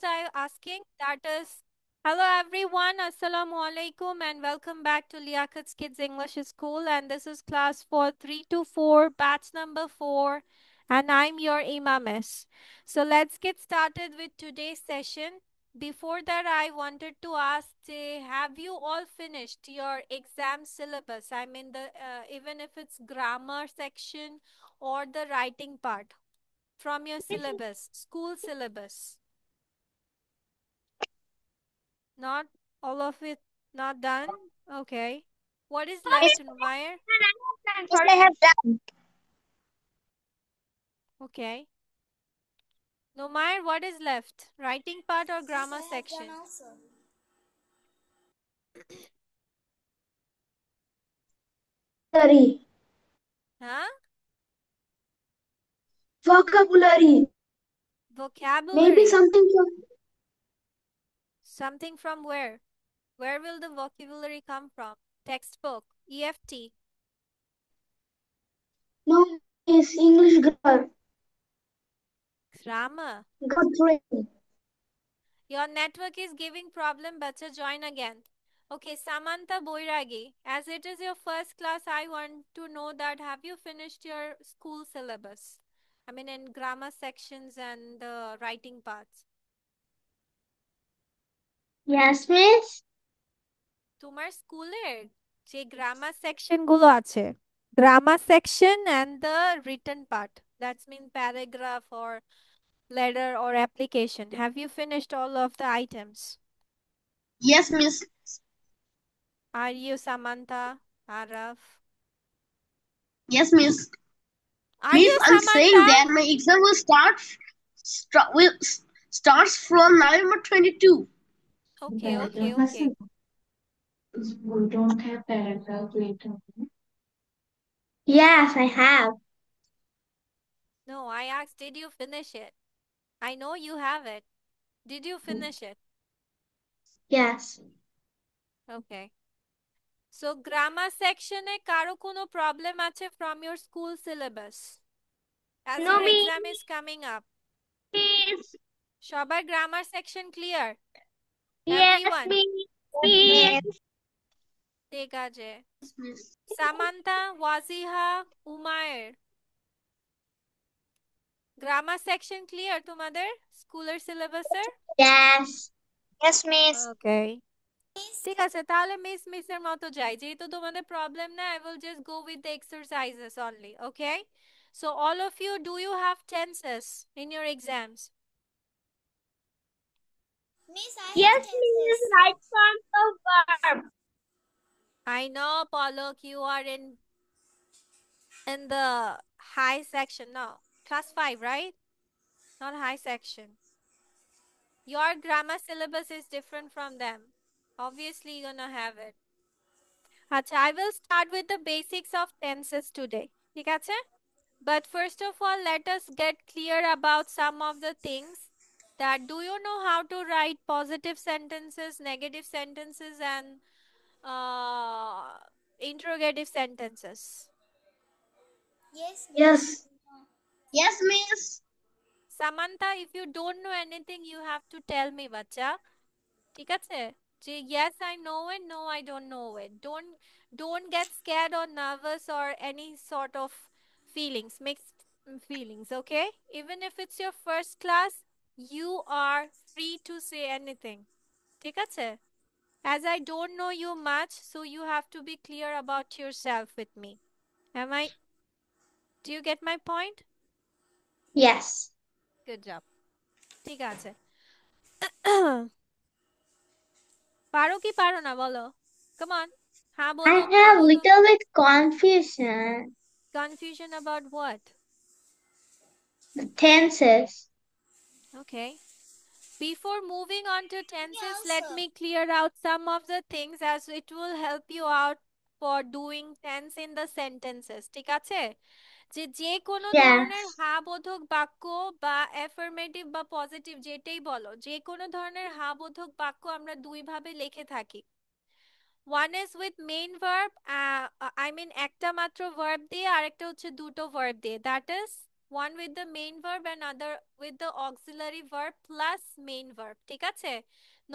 I asking? That is, hello everyone, assalamu alaikum, and welcome back to Liakat's Kids English School. And this is class for 3 to 4, batch number 4, and I'm your Imamis. So let's get started with today's session. Before that, I wanted to ask, have you all finished your exam syllabus? I mean, even if it's grammar section or the writing part from your syllabus, school syllabus. Not all of it, not done? Okay. What is left, Numair? Yes, I have done. Okay. Numair, what is left? Writing part or Yes, grammar I have done section? also. Vocabulary. Huh? Vocabulary. Maybe Vocabulary. something from. Something from where? Where will the vocabulary come from? Textbook. EFT. No, is English grammar. Grammar. Good training. Your network is giving problem, bacha, join again. Okay, Samantha Boiragi, as it is your first class, I want to know that have you finished your school syllabus? I mean, in grammar sections and the writing parts. Yes, miss. তোমার স্কুলের যে grammar section গুলো আছে, grammar section and the written part, that's mean paragraph or letter or application, have you finished all of the items? Yes, miss. Are you Samantha, Araf? Yes, miss. Are Miss, you I'm saying Samantha? that my exam will starts from November 22. Okay, okay, okay. We don't have paragraph later. Yes, I have. No, I asked, did you finish it? I know you have it. Did you finish it? Yes. Okay. So, grammar section e karo kono problem ache from your school syllabus? As No, your miss. exam is coming up. সবার grammar section clear? Yes, Everyone? miss. ঠিক আছে. Yes, miss. Samantha, Waziha, Umair. Grammar section clear তোমাদের স্কুলের সিলেবাসের? Yes. Yes, miss. Okay. Miss, ঠিক আছে, তাহলে মিসের মতো যাই, যেহেতু তোমাদের প্রবলেম না, I will just go with the exercises only. Okay, so all of you, do you have tenses in your exams? Miss, I Yes, have tenses. miss. Right form of verb. I know, Palak, you are in the high section. No, class 5, right? Not high section. Your grammar syllabus is different from them. Obviously you're gonna have it. Acha, I will start with the basics of tenses today. ঠিক আছে? But first of all, let us get clear about some of the things. That do you know how to write positive sentences, negative sentences, and interrogative sentences? Yes, miss. Yes. Yes, miss. Samantha, if you don't know anything, you have to tell me, bacha. ঠিক আছে? যে yes, I know it, no, I don't know it. Don't get scared or nervous or any sort of feelings, mixed feelings, okay? Even if it's your first class, you are free to say anything. ঠিক আছে? As I don't know you much, so you have to be clear about yourself with me. Do you get my point? Yes. Good job. ঠিক আছে. পারো কি পারো না বলো? Come on. হ্যাঁ I বোধক, না have বোধক. little bit confusion. Confusion about what? The tenses. Okay. Before moving on to tenses, also. let me clear out some of the things as it will help you out for doing tense in the sentences. ঠিক আছে? যে কোনো ধরনের Yes. হ্যাঁ বোধক বাক্য বা affirmative বা positive যেটাই বলো, যে কোনো ধরনের হ্যাঁ বোধক বাক্য আমরা দুই ভাবে লিখে থাকি. One is with main verb, I mean একটা মাত্র verb দিয়ে, আরেকটা হচ্ছে দুটো verb দিয়ে. That is one with the main verb and other with the auxiliary verb plus main verb, ঠিক আছে?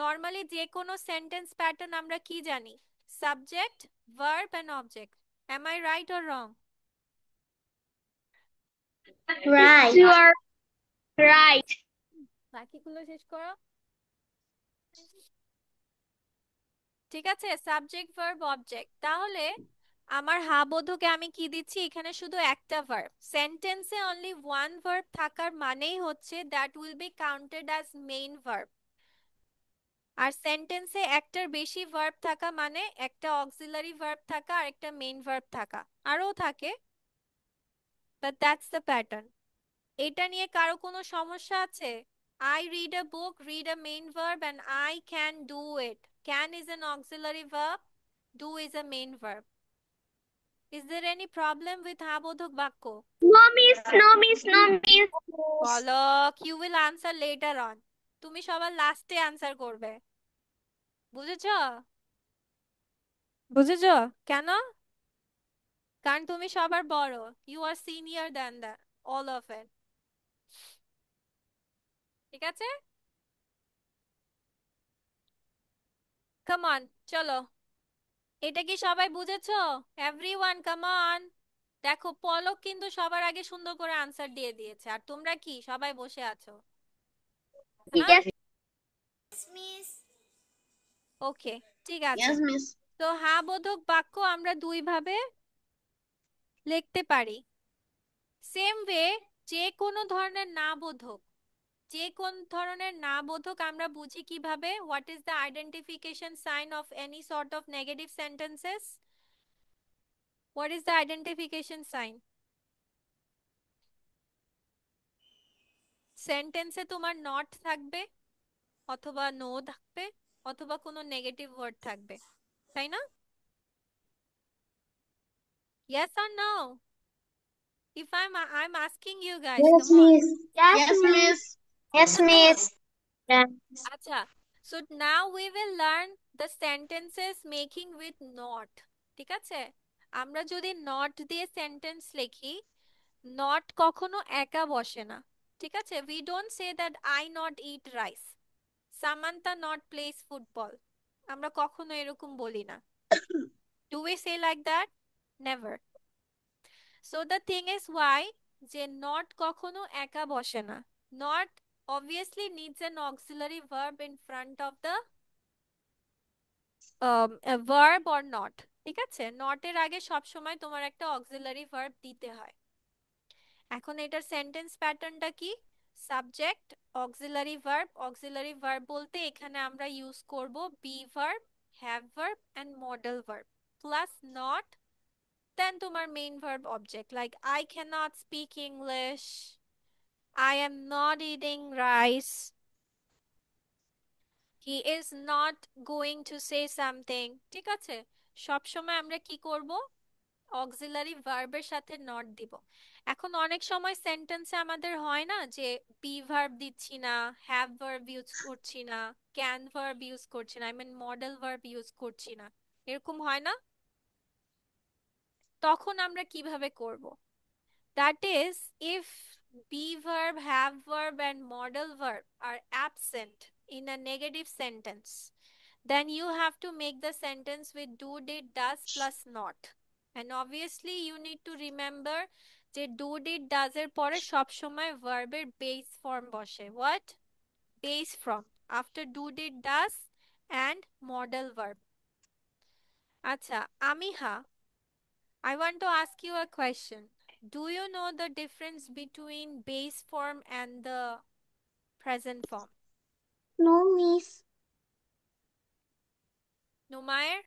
নর্মালি যে কোনো সেন্টেন্স প্যাটার্ন আমরা কি জানি? Subject, verb and object. Am I right or wrong? Right. You are right. বাকিগুলো শেষ করো। ঠিক আছে, সাবজেক্ট, ভার্ব, অবজেক্ট। তাহলে আমার হা বোধকে আমি কি দিচ্ছি? এখানে শুধু একটা ভার্ব। সেন্টেন্সে অনলি ওয়ান ভার্ব থাকার মানেই হচ্ছে that will be counted as main verb. আর সেন্টেন্সে একটার বেশি ভার্ব থাকা মানে একটা অক্সিলারি ভার্ব থাকা আর একটা মেইন ভার্ব থাকা, আরও থাকে, বাট দ্যাটস দ্য প্যাটার্ন। এটা নিয়ে কারো কোনো সমস্যা আছে? I read a book, read a main verb and I can do it. Can is an auxiliary verb, do is a main verb. Is there any problem with ha bodhok bakko? No, miss. No, miss. No, miss. Palak, you will answer later on. তুমি সবার লাস্টে answer করবে, বুঝেছো? বুঝেছো কেন? কারণ তুমি সবার বড়, you are senior than the all of it, ঠিক আছে? কাম অন, চলো। এটা কি সবাই বুঝেছো? Everyone come on. দেখো পলক কিন্তু সবার আগে সুন্দর করে আনসার দিয়ে দিয়েছে, আর তোমরা কি সবাই বসে আছো? হ্যাঁ, Yes, Miss. ওকে, ঠিক আছে। yes, miss. তো হা বোধক বাক্য আমরা দুই ভাবে লিখতে পারি। সেম ওয়ে, যে কোনো ধরনের না বোধক, যে কোন ধরনের না বোধক আমরা বুঝি কিভাবে? What is the identification sign of any sort of negative sentences? What is the identification sign? সেন্টেন্সে তোমার নট থাকবে, অথবা নো থাকবে, অথবা কোনো নেগেটিভ ওয়ার্ড থাকবে, তাই না? Yes or no? If I'm asking you guys, Yes, come on. miss. Yes, miss. Yes, miss. Yes. Acha. So now we will learn the sentences making with not. ঠিক আছে? আমরা যদি not দিয়ে sentence লিখি, not কখনো একা বসে না, ঠিক আছে? We don't say that I not eat rice, Samantha not plays football. আমরা কখনো এরকম বলি না। Do we say like that? Never. So the thing is why যে not কখনো একা বসে না। Not obviously needs an auxiliary verb in front of the a verb or not, ঠিক আছে? not এর আগে সব সময় তোমার একটা auxiliary verb দিতে হয়। এখন এটার সেন্টেন্স প্যাটার্নটা কি? Subject, auxiliary verb. Auxiliary verb বলতে এখানে আমরা ইউজ করব be verb, have verb and modal verb plus not, then তোমার main verb object, like I can not speak English, I am not eating rice, he is not going to say something, ঠিক আছে? সবসময় আমরা কি করব? Auxiliary ভার্বের সাথে not দিব। এখন অনেক সময় সেন্টেন্সে আমাদের হয় না যে বি ভার্ব দিচ্ছি না, হ্যাভ ভার্ব ইউজ করছি না, ক্যান ভার্ব ইউজ করছি না, I mean modal verb use করছি না, এরকম হয় না? তখন আমরা কিভাবে করব? That is, if be verb, have verb and modal verb are absent in a negative sentence, then you have to make the sentence with do, did, does plus not. And obviously you need to remember যে do, did, does এর পরে সব সময় verb এর base form বসে। What? Base form after do, did, does and model verb. আচ্ছা, আমিহা, I want to ask you a question. Do you know the difference between base form and the present form? No, miss. Numair?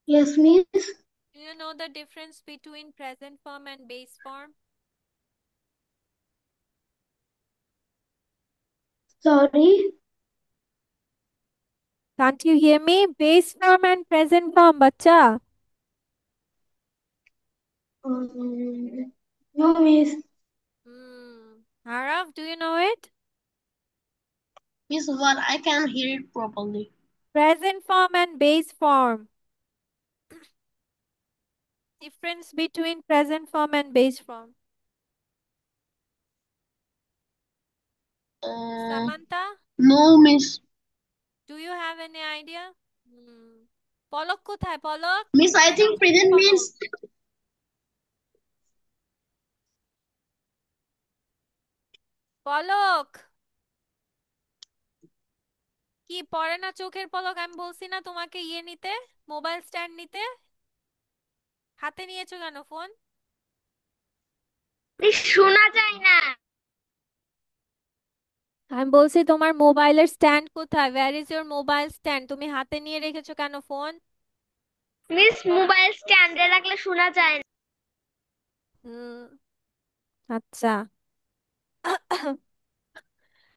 Yes, miss. Do you know the difference between present form and base form? Sorry. Can't you hear me? Base form and present form, bacha. No, miss. Harav, do you know it? Miss, what? I can't hear it properly. Present form and base form. Difference between present form and base form. Samantha, No, Miss. do you have any idea? পলক কোথায় পলক? Miss, I think present Palak means পলক কি পড়ে না চোখের পলক? আমি বলছি না তোমাকে ইয়ে নিতে, মোবাইল স্ট্যান্ড নিতে। হাতে নিয়েছো কেন ফোন? শোনা যায় না। আমি বলছি তোমার মোবাইলের স্ট্যান্ড কোথায়? Where is your mobile stand? তুমি হাতে নিয়ে রেখেছো কেন ফোন? মিস, মোবাইল স্ট্যান্ডে রাখলে শোনা যায় না। হুম, আচ্ছা।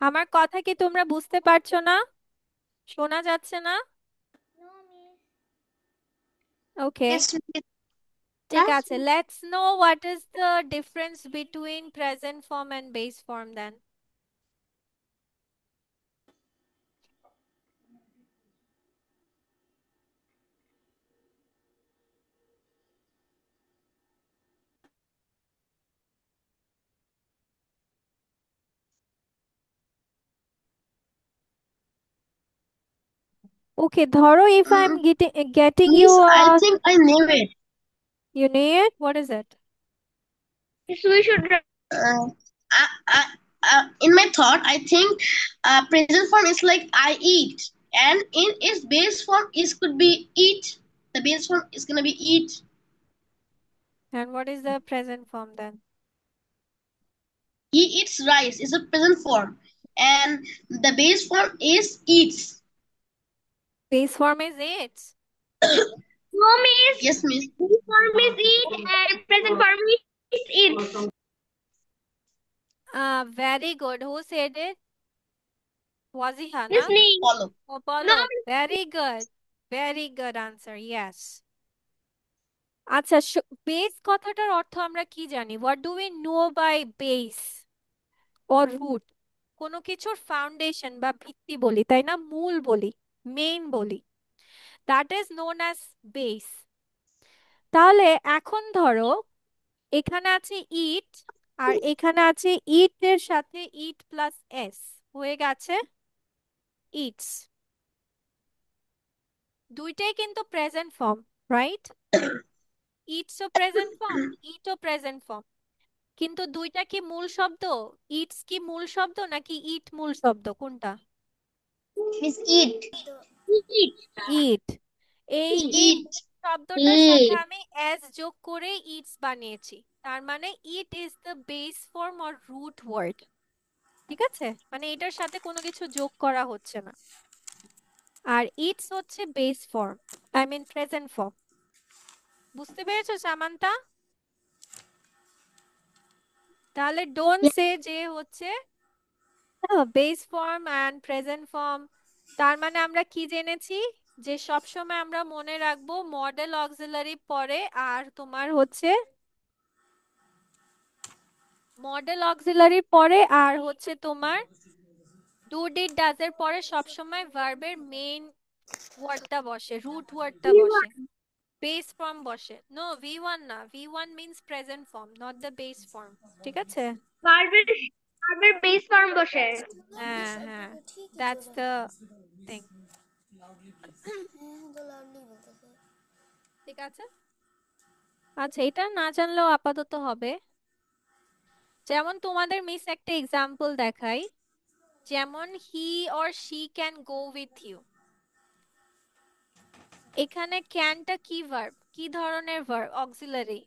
আমার কথা কি তোমরা বুঝতে পারছো না? শোনা যাচ্ছে না? ওকে, Yes, miss. ঠিক আছে। Let's know what is the difference between present form and base form then. Okay, ধরো if I'm getting you Miss, I think I knew it. you know it, what is it? Yes, we should. In my thought, I think present form is like I eat, and in its base form is could be eat. The base form is gonna be eat. And what is the present form then? He eats rice is a present form, and the base form is eats. Base form is it. No, miss. Yes, miss. Base form is eat, and present form is eats. Very good. Who said it? Waziha, Miss na? me. Follow. Oh, No, Palak. Very good. Very good answer. Yes. আচ্ছা, base কথাটার অর্থ আমরা কি জানি? What do we know by base or root? কোনো কিছুর foundation বা ভিত্তি বলি, তাই না? মূল বলি, মেইন বলি। That is known as base. তাহলে এখন ধরো এখানে আছে ইট, আর এখানে আছে ইট এর সাথে ইট প্লাস এস, হয়ে গেছে ইটস। দুইটাই কিন্তু প্রেজেন্ট ফর্ম, রাইট? ইটসও প্রেজেন্ট ফর্ম, ইটও প্রেজেন্ট ফর্ম। কিন্তু দুইটা কি মূল শব্দ? ইটস কি মূল শব্দ নাকি ইট মূল শব্দ? কোনটা? miss eat. Eat. ইট। এই ইট Eat. শব্দটার সাথে Eat. আমি এস যোগ করে ইটস বানিয়েছি। তার মানে it is the base form or root word. ঠিক আছে, মানে এটার সাথে কোনো কিছু যোগ করা হচ্ছে না। আর ইটস হচ্ছে base form, I mean present form. বুঝতে পেরেছো সামান্তা? তাহলে ডোন্ট সে যে হচ্ছে base form and present form. তার মানে আমরা কি জেনেছি? যে সব সময় আমরা মনে রাখবো মডেল অক্সিলারি পরে আর তোমার হচ্ছে মডেল অক্সিলারি পরে আর হচ্ছে তোমার ডু ডিড ডাজ এর পরে সবসময় ভার্বের মেইন ওয়ার্ডটা বসে, রুট ওয়ার্ডটা বসে, বেস ফর্ম বসে। নো, V1 না, V1 means present form, not the base form. ঠিক আছে? ভার্বের ভার্বের বেস ফর্ম বসে। হ্যাঁ হ্যাঁ, দ্যাটস দ্য থিং। ঠিক আছে, আচ্ছা এটা না জানলেও আপাতত হবে। যেমন তোমাদের মিস একটা এক্সাম্পল দেখাই, যেমন he or she can go with you. এখানে ক্যানটা কি ভার্ব, কি ধরনের verb? Auxiliary,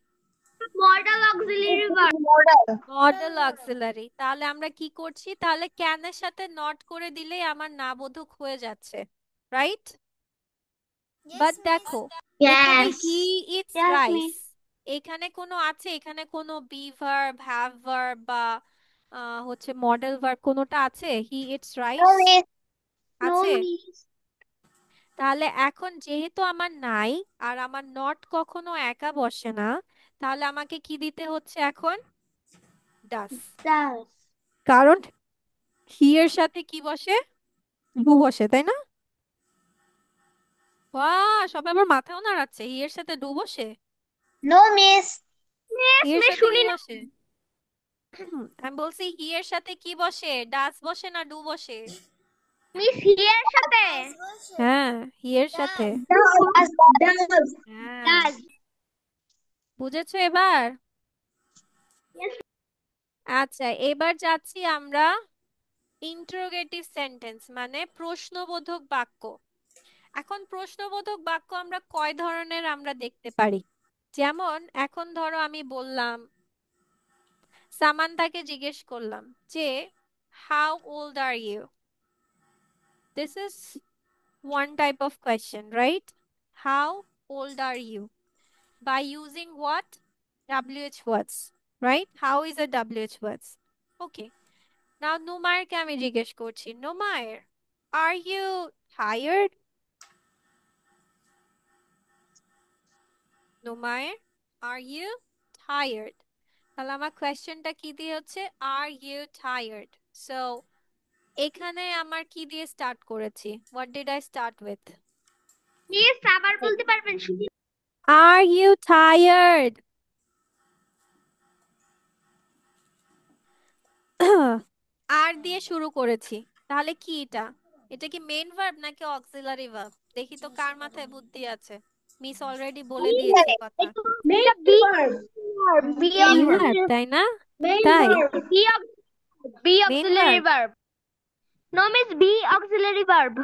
modal auxiliary verb. Modal. Modal auxiliary. তাহলে আমরা কি করছি? তাহলে ক্যানের সাথে নট করে দিলেই আমার না বোধক হয়ে যাচ্ছে, রাইট? বাট দেখো এখানে Yes. He eats Yes, rice, miss. এখানে কোনো আছে, এখানে কোনো বি ভার্ব, হ্যাভ ভার্ব বা হচ্ছে মডেল ভার্ব কোনোটা আছে? He eats No, rice miss. No, আছে? miss. তাহলে এখন যেহেতু আমার নাই আর আমার নট কখনো একা বসে না, তাহলে আমাকে কি দিতে হচ্ছে এখন? ডাস। Does. কারণ হি এর সাথে কি বসে? ডু বসে, তাই না? বাহ, সবাই আবার মাথাও নাড়াচ্ছে, হি এর সাথে ডু বসে। No, miss. হি এর সাথে কি বসে? আমি বলছি হি এর সাথে কি বসে? ডাস বসে না ডু বসে? মিস হিয়ার সাথে হ্যাঁ, হি এর সাথে। Does. হ্যাঁ, ডাজ। বুঝেছো এবার? আচ্ছা, এবার যাচ্ছি আমরা ইন্টারোগেটিভ সেন্টেন্স মানে প্রশ্নবোধক বাক্য। এখন প্রশ্নবোধক বাক্য আমরা কয় ধরনের আমরা দেখতে পারি? যেমন এখন ধরো আমি বললাম, সামান্তাকে জিজ্ঞেস করলাম যে how old are you? This is one type of question, right? How old are you? By using what? WH words, right? How is a WH words? Okay. Now, Numair কে আমি জিজ্ঞেস করছি, Numair, are you tired? Numair, are you tired? তাহলে আমার কোয়েশ্চেনটা কি দিয়ে হচ্ছে? Are you tired? So, এখানে আমার কি দিয়ে স্টার্ট করেছি? What did I start with? Miss আবার বলতে পারবেন শুনি? Are you tired? আর দিয়ে শুরু করেছি, তাহলে কি এটা? এটা কি মেইন ভার্ব নাকি অক্সিলারি ভার্ব? দেখি তো কার মাথায় বুদ্ধি আছে। মিস অলরেডি বলে দিয়েছে কথা। Main be verb. Be main verb, তাই না? Main তাই verb. Be main auxiliary verb. Verb. No miss be auxiliary verb.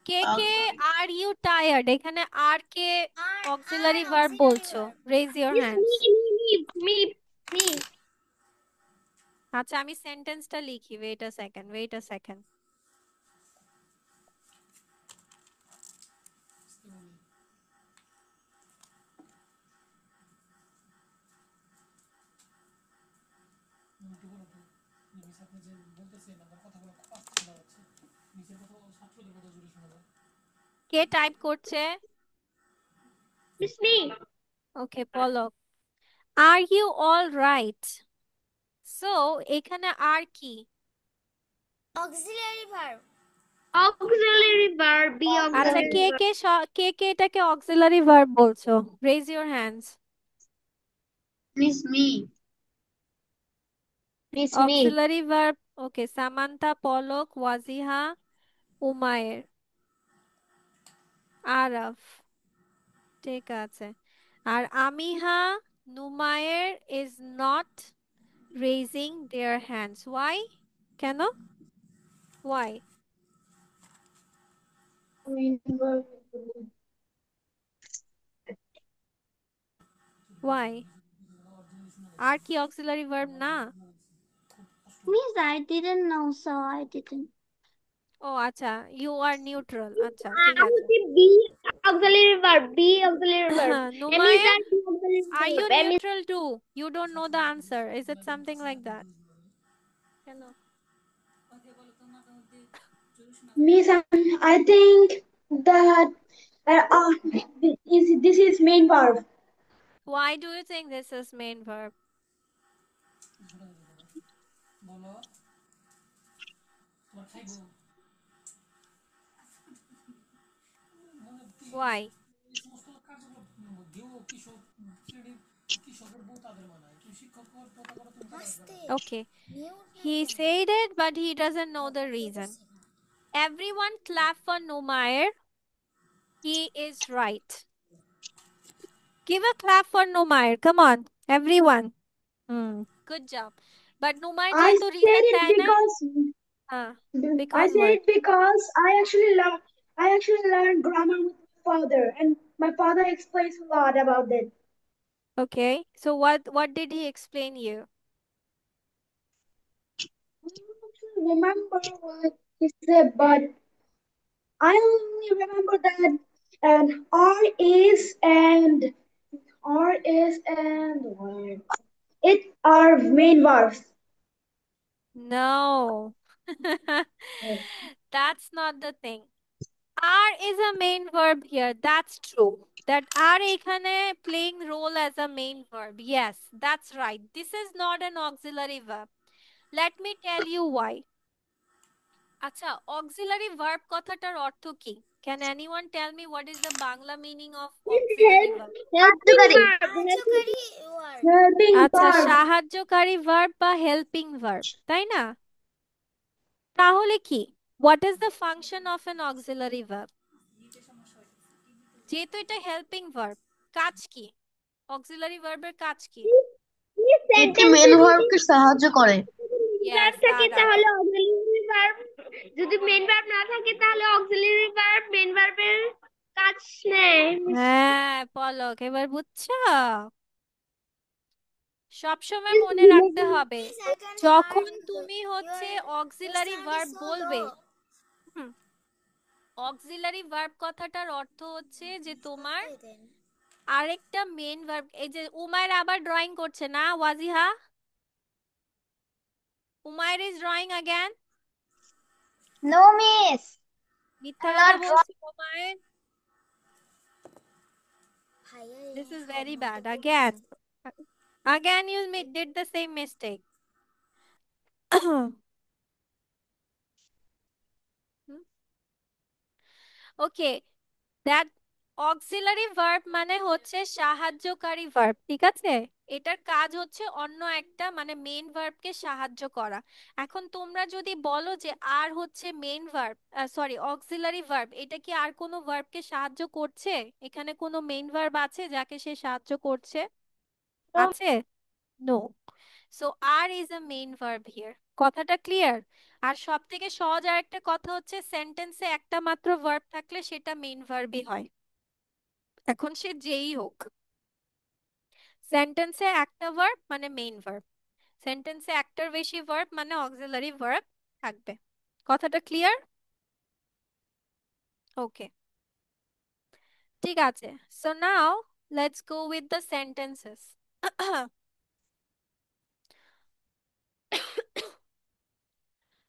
কে কে আর ইউ টায়ার্ড এখানে আর কে অক্সিলারি ভার্ব বলছো? Raise your hands. মি আচ্ছা, আমি সেন্টেন্সটা লিখি। Wait a second, wait a second. কে টাইপ করছে? মিস মি okay, Palak. Are you all right? So এখানে আর কি? Auxiliary verb. Auxiliary verb be আচ্ছা, অক্সিলারি কে কে এটাকে অক্সিলারি ভার্ব বলছো? Raise your hands. Miss me. Miss me. Auxiliary verb, okay, Samantha, Palak, Wajiha, Umair, Araf, ঠিক আছে। আর Amiha, Numair is not raising their hands. Why? কেন? ওয়াই? Main verb. ওয়াই? আর কি অক্সিলারি ভার্ব না? Miss I didn't know so I didn't. ও আচ্ছা, ইউ আর নিউট্রাল। আচ্ছা, ঠিক আমি আছে। Be auxiliary verb be auxiliary verb am is Numair, আর B auxiliary are you verb am is neutral too? You don't know the answer. Is it something like that? কেন? Miss, I think that this is main verb. Why do you think this is main verb? Why? Okay. He said it, but he doesn't know the reason. Everyone clap for Numair. He is right. Give a clap for Numair. Come on, everyone. Good job. But Numair I যেহেতু said reason it দেয় না, I because said what? it because I actually learned grammar with my father, and my father explains a lot about it. Okay. So what did he explain you? I don't remember what he said, but I only remember that R is and what? It are main verbs. No. That's not the thing. Are is a main verb here. That's true. That are ekhane playing role as a main verb. Yes, that's right. This is not an auxiliary verb. Let me tell you why. আচ্ছা, auxiliary verb কথাটার অর্থ কি? Can anyone tell me what is the Bangla meaning of auxiliary verb? সাহায্যকারী word. আচ্ছা, সাহায্যকারী verb বা helping verb, তাই না? তাহলে কি, what is the function of an auxiliary verb? যেহেতু এটা হেল্পিং ভার্ব, কাজ কি? অক্সিলারি ভার্বের কাজ কি? এটি মেন ভার্বকে সাহায্য করে। Yes, থাকে Ara. তাহলে অক্সিলারি ভার্ব, যদি মেইন ভার্ব না থাকে তাহলে অক্সিলারি ভার্ব মেইন ভার্বের কাজ নেয়। হ্যাঁ পলক, এবার বুঝছো? সবসময় মনে রাখতে হবে, Miss, I can যখন hear তুমি হচ্ছে your auxiliary sound verb is so বলবে, low. অক্সিলারি ভার্ব কথাটার অর্থ হচ্ছে যে তোমার Okay then. আরেকটা মেইন ভার্ব। এই যে উমায়ের আবার ড্রয়িং করছে না Wajiha? Umair is drawing again? No miss, মিথ্যা কথা বলছে Umair. Higher This is in very how bad. much Again you did the same mistake. Okay, that auxiliary verb মানে হচ্ছে সাহায্যকারী ভার্ব, ঠিক আছে? এটার কাজ হচ্ছে অন্য একটা মানে মেইন ভার্বকে সাহায্য করা। এখন তোমরা যদি বলো যে আর হচ্ছে main verb, sorry auxiliary verb, এটা কি আর কোনো ভার্বকে সাহায্য করছে? এখানে কোনো মেইন ভার্ব আছে যাকে সে সাহায্য করছে? আছে? No. So are is a main verb here. কথাটা ক্লিয়ার? আর সব থেকে সহজ আর একটা কথা হচ্ছে, সেন্টেন্সে একটা মাত্র ভার্ব থাকলে সেটা মেইন ভার্বই হয়, এখন সে যেই হোক। সেন্টেন্সে একটা ভার্ব মানে মেইন ভার্ব, সেন্টেন্সে একটার বেশি ভার্ব মানে অক্সিলারি ভার্ব থাকবে। কথাটা ক্লিয়ার? ওকে, ঠিক আছে। So now let's go with the sentences.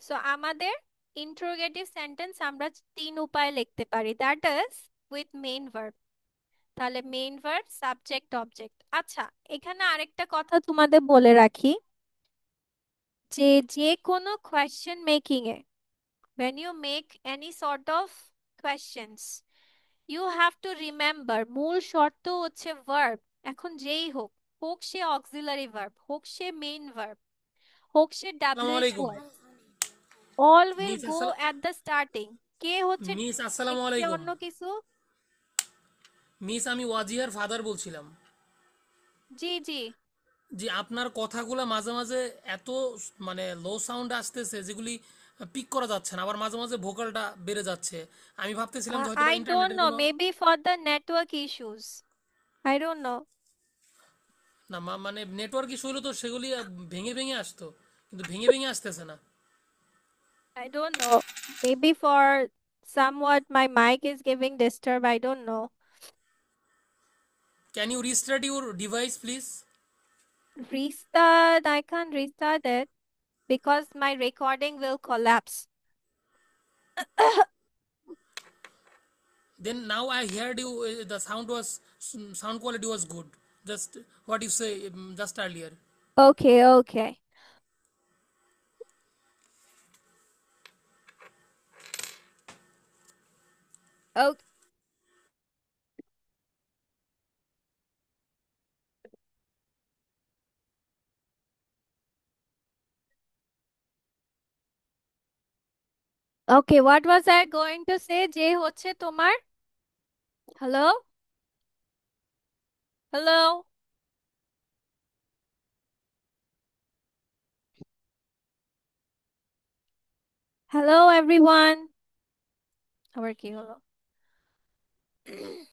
So আমাদের ইন্টারোগেটিভ সেন্টেন্স আমরা তিন উপায়ে লিখতে পারি, that is with main verb. তাহলে মেইন ভার্ব, সাবজেক্ট, অবজেক্ট। আচ্ছা, এখানে আরেকটা কথা তোমাদের বলে রাখি, যে যে কোনো question making A, when you make any sort of questions, you have to remember মূল শর্ত হচ্ছে verb। এখন যেই হোক, হোক সে অক্সিলারি ভার্ব, হোক সে মেইন ভার্ব, হোক সে আসসালামু WH আলাইকুম word, all will miss go at the starting। কে হচ্ছে মিস আসসালামু লিখছে আলাইকুম অন্য কিছু? মিস আমি ওয়াজিহার ফাদার বলছিলাম। জি জি। যে আপনার কথাগুলো মাঝে মাঝে এত মানে লো সাউন্ড আসতেছে যেগুলি পিক করা যাচ্ছে না, আবার মাঝে মাঝে ভোকালটা বেড়ে যাচ্ছে। আমি ভাবতেছিলাম যে হয়তো I don't ইন্টারনেটের know, কোনো maybe for the network issues, I don't know। না মানে নেটওয়ার্ক ইস্যু হলো তো সেগুলি ভেঙে ভেঙে আসতো, কিন্তু ভেঙে ভেঙে আসতেছে না। I don't know, maybe for somewhat my mic is giving disturb, I don't know। Can you restart your device please? Restart, I can't restart it because my recording will collapse। Then now I heard you, the sound quality was good. Just what you say just earlier. Okay, okay, okay, okay, what was I going to say? যে হচ্ছে তোমার, hello, hello, hello everyone, আবার কি হলো?